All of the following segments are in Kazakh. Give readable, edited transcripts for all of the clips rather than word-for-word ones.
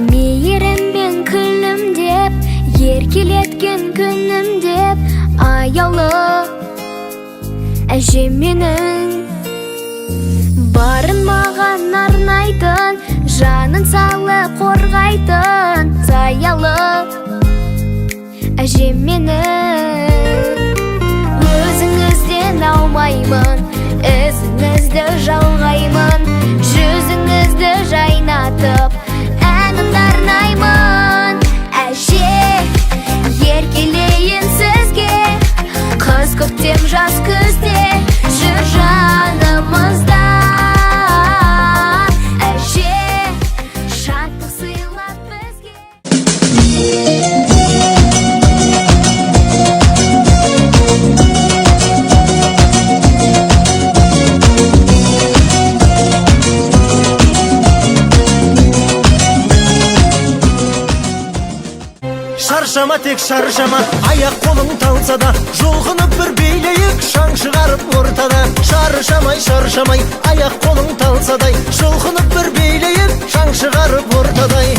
Meyірім ben күлім деп, еркелеткен күнім деп, аялы әжем менің. Барын маған арнайтын, жанын салып қорғайтын, заялы әжем менің. Өзіңізден аумаймын, ізіңізді жалғаймын, жүзіңізді жайнатып әнімді арнаймын. Әже, еркелейін сізге, қыз көктем жаз күзде жүр жанымызда. Әже, шаттық сыйлап бізге. Шаршама, тек шаршама, аяқ қолың талса да, жұлқынып бір билейік, шаң шығарып ортада. Шаршамай, шаршамай, аяқ қолың талса да, жұлқынып бір билейік, шаң шығарып ортадай.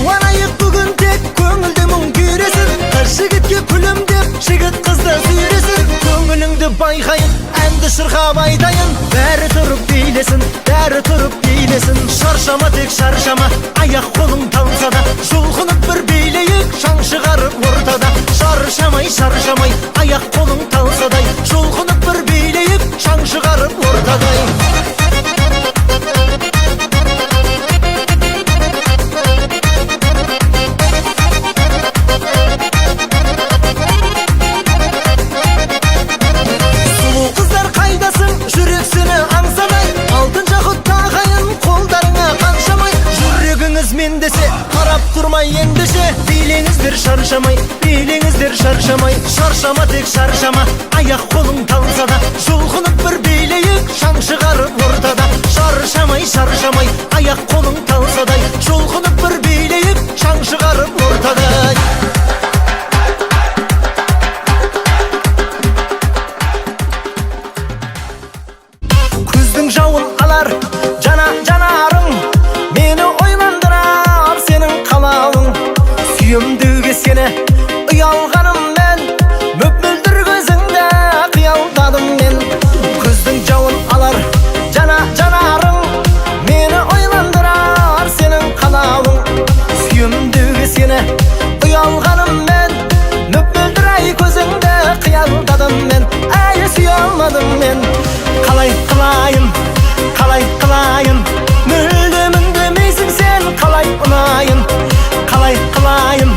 Қуанайық бүгін тек көңілді мұң күйресін, қыз жігітке күлімдеп, жігіт қызды сүйресін. Көңіліңді байқайын, әнді шырқап айтайын, бәрі тұрып билесін, бәрі тұрып билесін. Шаршама, тек шаршама, аяқ қолың талса да, жұлқынып бір билейік, шаң шығарып ортада. Шаршамай, шаршамай, аяқ қолың талса да, жұлқынып бір билейік, шаң шығарып ортадай. Мендесе, қарап тұрмай ендеше, билеңіздер шаршамай, билеңіздер шаршамай. Шаршама, тек шаршама, аяқ қолың талса да, жұлқынып бір билейік, шаң шығарып ортада. Шаршамай, шаршамай, аяқ қолың талса да, жұлқынып бір билейік, шаң шығарып ортада. Күздің жауын алар жанарың, мені ойландырар сенің қалауың. Сүйемдіге сені ұялғаным мен, мөп-мөлдір көзіңді қиялдадым мен. Күздің жауын алар жанарың, мені ойландырар сенің қалауың. Сүйемдіге сені ұялғаным мен, мөп-мөлдір ай көзіңді қиялдадым мен. Әлі сүйе алмадым мен. Қалай қылайын, қалай қылайын, мүлдем үндемейсің сен, қалай ұнайын, қалай қылайын,